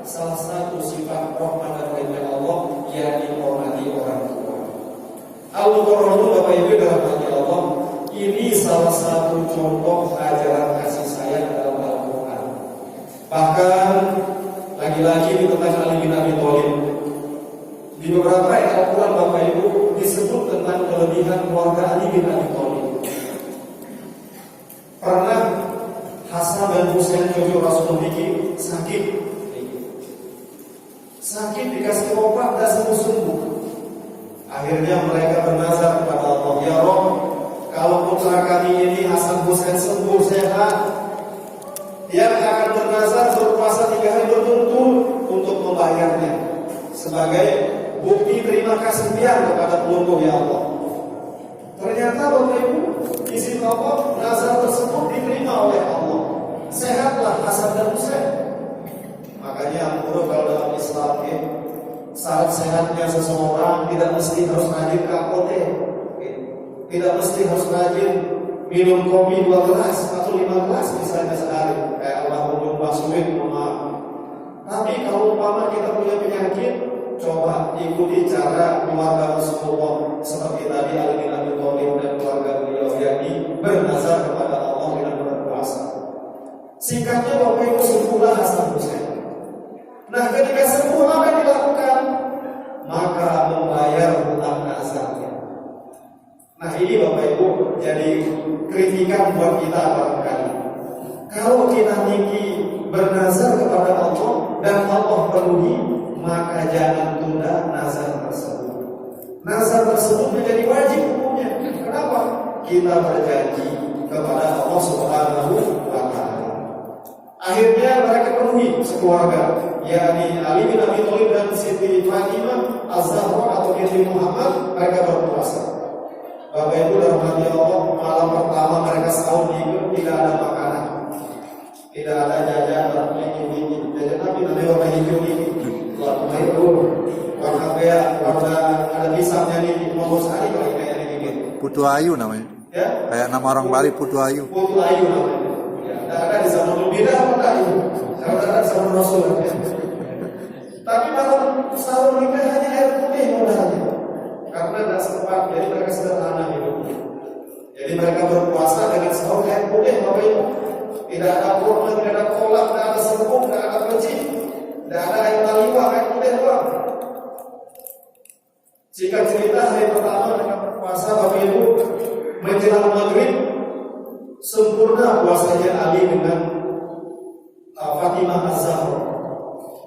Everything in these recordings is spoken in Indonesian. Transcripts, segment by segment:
Salah satu sifat rahmat dan rahmat Allah yakni menghormati orang tua. Al-Qur'an, Bapak Ibu dirahmati Allah, ini salah satu contoh ajaran kasih sayang dalam Al-Qur'an. Bahkan lagi-lagi di tentang Ali bin Abi Thalib. Di beberapa ayat Al-Qur'an, Bapak Ibu, disebut tentang kelebihan keluarga Ali bin Abi Thalib. Pernah Hasan dan Husain cucu Rasulullah sakit dikasih obat dan sembuh-sembuh. Akhirnya mereka bernazar kepada Allah, ya Rabb, kalau putra kami ini Hasan Husain sembuh sehat, dia akan bernazar berpuasa 3 hari berturut-turut untuk membayarnya sebagai bukti terima kasih dia kepada pelunggu ya Allah. Ternyata Bapak Ibu, di situ Allah, nazar tersebut diterima oleh Allah. Sehatlah Hasan dan Husain. Makanya menurut kalau dalam Islam syarat sehatnya seseorang tidak mesti harus rajin ke apotek, tidak mesti harus rajin minum kopi 12 atau 15 misalnya sehari kayak almarhum Mbah Suwid. Tapi kalau umpama kita punya penyakit, coba ikuti cara keluarga Rasulullah seperti tadi Ali bin Abi Thalib dan keluarga beliau, yakni bernazar kepada Allah dengan berpuasa. Singkatnya Bapak Ibu, sembuhlah Hasan Husain. Nah, ketika sembuh apa yang dilakukan? Maka membayar hutang nazarnya. Nah, ini Bapak Ibu jadi kritikan buat kita barangkali. Kalau kita tinggi bernazar kepada Allah dan Allah penuhi, maka jangan tunda nazar tersebut. Nazar tersebut menjadi wajib hukumnya. Kenapa? Kita berjanji kepada Allah Subhanahu wa Ta'ala. Akhirnya mereka penuhi sekeluarga, yakni Ali bin Abi Thalib dan Siti Fatimah Az-Zahra atau binti Muhammad, mereka berpuasa. Bapak Ibu dirahmati Allah, malam pertama mereka sahur tidak ada makanan, tidak ada jajan, dikit-dikit. Jajan tapi nanti warna hijau ini, warna hijau, warna bea, warna ada pisangnya nih, nomor sekali kalau kayak ini. Putu Ayu namanya. Ya? Kayak nama orang Bali, Putu Ayu. Putu Ayu namanya. Ada di zaman beda apa tadi? Kalau ada di zaman Rasul. Tapi malam sahur mereka hanya air putih modalnya, karena tidak sempat. Jadi mereka sederhana hidupnya. Jadi mereka berpuasa dengan sahur air putih, Bapak Ibu. Tidak ada kurma, tidak ada kolak, tidak ada serpuk, tidak ada peci, tidak ada air taliwang, air putih doang. Jika cerita hari pertama mereka berpuasa, Bapak Ibu, menjelang maghrib sempurna puasanya Ali dengan Fatimah Az-Zahra.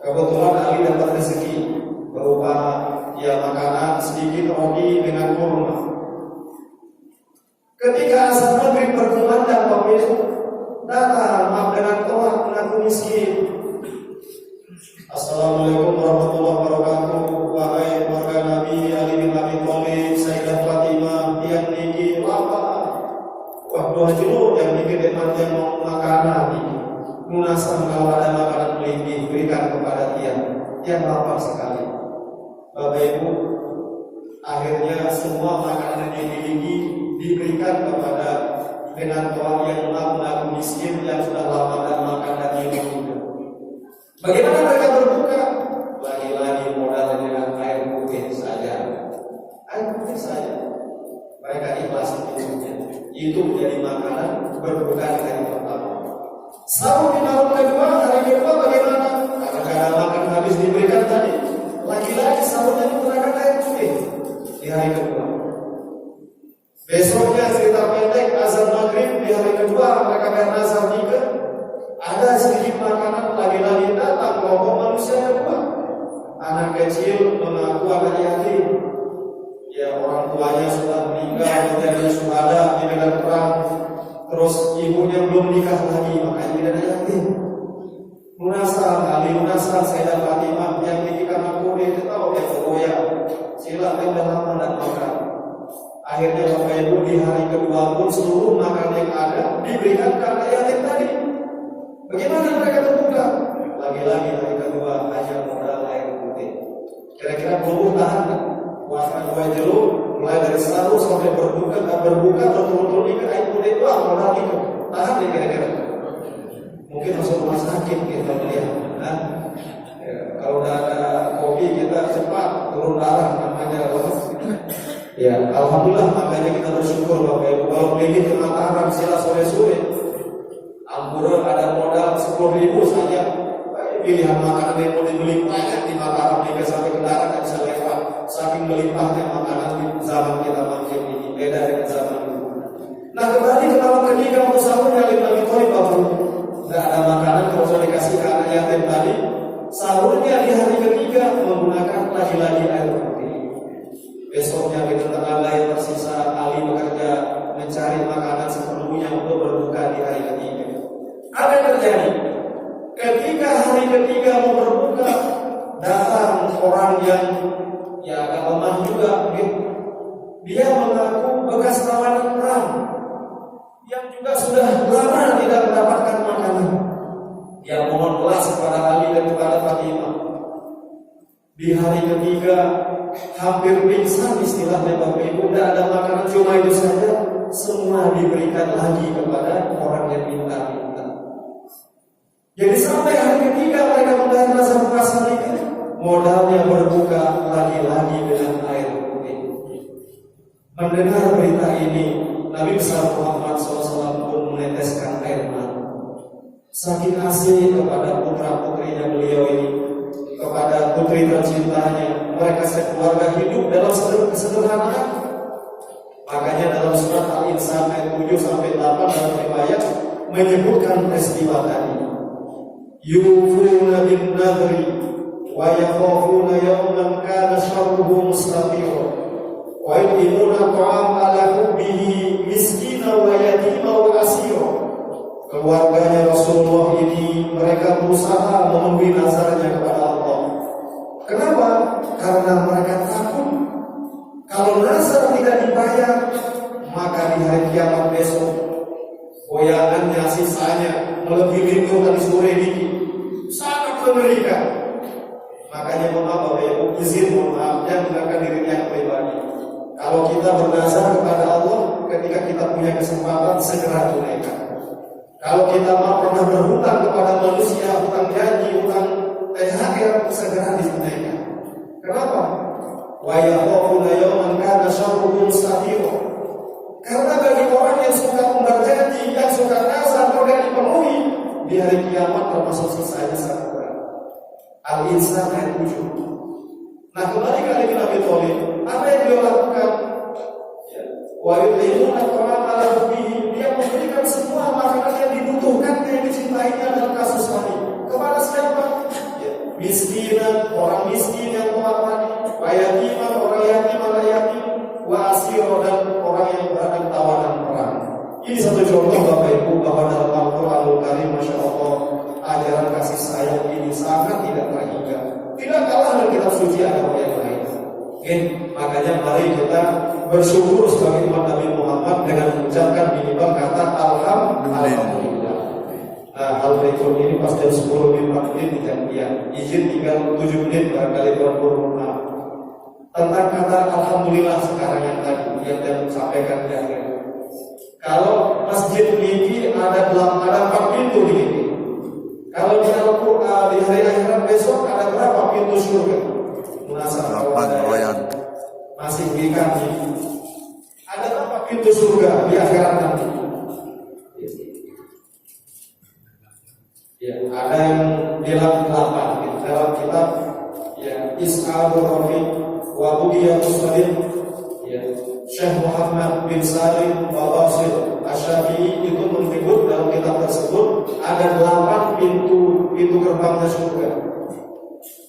Kebetulan Ali dapat rezeki berupa makanan sedikit roti dengan kurma. Ketika azan maghrib berkumandang, Bapak Ibu, datang dengan toat mengaku miskin. Assalamualaikum warahmatullahi wabarakatuh. Wahai keluarga Nabi Ali bin Abi Thalib, Sayyidah Fatimah, yang niki lapar. Waktu hajilu yang dikit yang mau makanan ini munasab kalau ada makanan melingkih berikan kepada yang lapar sekali. Bapak Ibu, akhirnya semua makanan yang dimiliki diberikan kepada dengan toa yang mengaku miskin yang sudah lama dan makan dan minum juga. Bagaimana mereka berbuka? Lagi-lagi modal dengan air putih saja. Air putih saja. Mereka ikhlas hidupnya. Itu menjadi makanan berbuka di hari pertama. Sahur di malam kedua, hari kedua bagaimana? Karena kada makan habis diberikan tadi, lagi-lagi sahurnya menggunakan air putih di hari kedua. Besoknya cerita pendek azan maghrib di hari kedua mereka bernazar juga. Ada sedikit makanan, lagi-lagi datang kelompok manusia yang kuat. Anak kecil mengaku anak yatim. Ya, orang tuanya sudah meninggal menjadi syuhada di medan perang. Terus ibunya belum nikah lagi, makanya tidak ada yatim. Munasal, Ali munasal, Sayyidah Fatimah yang dikikan aku dia tahu dia bergoyang. Silakan dalam mandat makan. Akhirnya Bapak Ibu di hari kedua pun seluruh makanan yang ada diberikan karena yatim tadi. Bagaimana mereka berbuka? Lagi-lagi hari kedua hanya modal air putih. Kira-kira belum tahan kan? Puasa 2 jeruk mulai dari sahur sampai berbuka betul-betul nikah itu modal itu. Tahan nih kira-kira. Mungkin masuk rumah sakit kita melihat. Nah, kalau udah ada kopi kita cepat turun darah namanya. Ya, alhamdulillah makanya kita bersyukur Bapak Ibu. Kalau beli ke Mataram sila sore-sore, Ampura ada modal 10.000 saja. Pilihan makanan yang mau dibeli banyak di Mataram hingga sampai kendaraan yang bisa lewat. Saking melimpahnya makanan di zaman kita makin ini, beda dengan zaman dulu. Nah, kembali ke malam ketiga untuk sahurnya Ali bin Abi Thalib, Bapak Ibu. Nggak ada makanan kalau sudah dikasih ke anak yatim tadi. Sahurnya di hari ketiga menggunakan lagi-lagi air putih. Besoknya di tenaga yang tersisa Ali bekerja mencari makanan seperlunya untuk berbuka di hari ketiga. Apa yang terjadi? Ketika hari ketiga mau berbuka, datang orang yang agak lemah juga, gitu. Dia mengaku bekas tawanan perang yang juga sudah lama tidak mendapatkan makanan. Dia mohon belas kepada Ali dan kepada Fatimah. Di hari ketiga hampir pingsan istilahnya Bapak Ibu, tidak ada makanan, cuma itu saja. Semua diberikan lagi kepada orang yang minta-minta. Jadi sampai hari ketiga mereka membayar rasa puasa mereka. Modalnya berbuka lagi-lagi dengan air putih. Mendengar berita ini, Nabi besar Muhammad SAW pun meneteskan air mata. Saking asih kepada putra-putrinya beliau ini, kepada putri tercintanya, mereka sekeluarga hidup dalam kesederhanaan. Makanya dalam surat Al-Insan ayat 7-8 dalam riwayat menyebutkan peristiwa tadi. Yufuna bin nadri wa yakhafuna yawman kana syarruhu mustatira wa yu'minuna ta'am ala hubbihi miskina wa yatima wa asira. Keluarganya Rasulullah ini mereka berusaha memenuhi nazarnya kepada Allah. Kenapa? Karena mereka takut kalau nazar tidak dibayar, maka di hari kiamat besok goyangannya sisanya melebihi itu dari sore ini sangat mengerikan. Makanya Bapak Ibu izin mohon maaf yang menggunakan dirinya yang pribadi. Kalau kita bernazar kepada Allah, ketika kita punya kesempatan segera tunaikan. Kalau kita pernah berhutang kepada manusia, hutang janji, hutang THR, segera ditunaikan. Kenapa? Wa yakhafuna yawman kana syarruhu mustatira. Karena bagi orang yang suka umbar janji, yang suka nazar kalau tidak dipenuhi, di hari kiamat termasuk sisanya sangat berat. Al-Insan ayat 7. Nah, kembali ke Ali bin Abi Thalib, apa yang beliau lakukan? Wa yu'minuna ta'am ala hubbihi, dia memberikan semua makanan yang dibutuhkan, yang dicintainya dalam kasus tadi. Kepada siapa? Miskinan, orang miskin yang kelaparan, wa yatiman, orang yatim, anak yatim, wa asiro, dan orang yang berada di tawanan perang. Ini satu contoh Bapak Ibu bahwa dalam Al-Quranul Karim, Masya Allah, ajaran kasih sayang ini sangat tidak terhingga. Tidak kalah dengan kitab suci agama yang lain. Makanya mari kita bersyukur sebagai umat Nabi Muhammad dengan mengucapkan minimal kata Alhamdulillah. Nah, hal berikut ini pas jam 10:04 dijanjian. Izin tinggal 7 menit barangkali Tuhan berkenan. Tentang kata Alhamdulillah sekarang yang tadi yang saya sampaikan di akhir. Kalau masjid ini ada 4 pintu di sini. Kalau di Al-Quran di hari akhirat besok ada berapa pintu surga? Masih dikasih. Ada berapa pintu surga di akhirat nanti? Ya, ada yang bilang 8 dalam kitab Is'abur Rafiq wa Budiyatus Salim, Syekh Muhammad bin Salim wa Basir Asy-Syafi'i itu menyebut dalam kitab tersebut ada 8 pintu gerbangnya surga.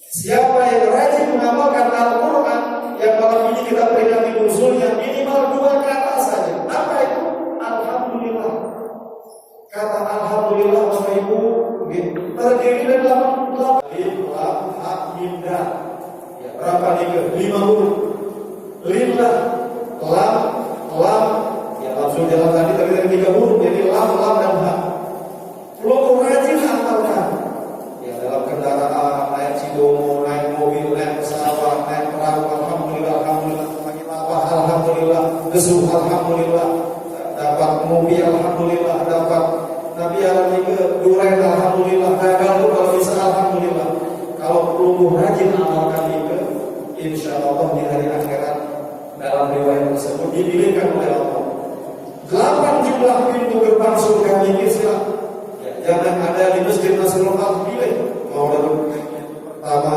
Siapa yang rajin mengamalkan Al-Quran yang malam ini kita peringati nuzulnya minimal 2 kata saja. Apa itu? Alhamdulillah. Kata Alhamdulillah Bapak Ibu terdiri dari 8 Alhamdulillah. Berapa nih? 5 huruf. Lillah, lam, langsung jalan tadi dari 3 huruf, jadi lam dan ha. Lo rajin hafalkan. Dalam kendaraan, naik cidomo, naik mobil, naik pesawat, naik perahu, alhamdulillah, alhamdulillah, alhamdulillah, dapat mobil alhamdulillah, dapat Nabi alami ke duren alhamdulillah, gagal pun kalau bisa alhamdulillah. Kalau perlu rajin amalkan itu, insya Allah di hari akhirat dalam riwayat tersebut dipilihkan oleh Allah. 8 jumlah pintu gerbang surga ini jangan ada di Masjid Nasrul pilih. Mau pertama,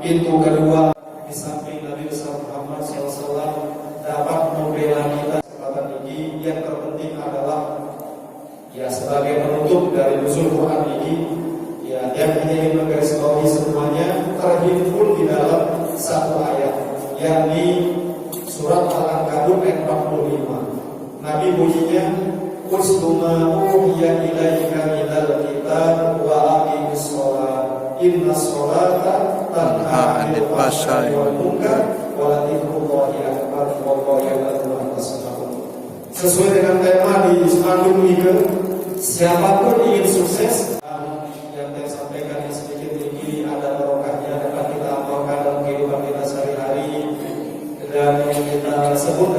pintu kedua di samping Nabi Muhammad SAW dapat membela kita kesempatan ini. Yang terpenting adalah ya sebagai penutup dari nuzul Quran ini, ya yang ingin menggarisbawahi semuanya terhimpun di dalam satu ayat, yakni surat Al-Ankabut ayat 45. Nabi bunyinya Usduma uhiya ilaika minal kitab wa aqimis sholat innas sholata tanha 'anil fahsya'i wal munkar wa la dzikrullahi akbar wallahu ya'lamu ma tasna'un. Sesuai dengan tema di spanduk ini, siapapun ingin sukses, yang saya sampaikan yang sedikit ini ada barokahnya dapat kita amalkan dalam kehidupan kita sehari-hari, dan kita sebut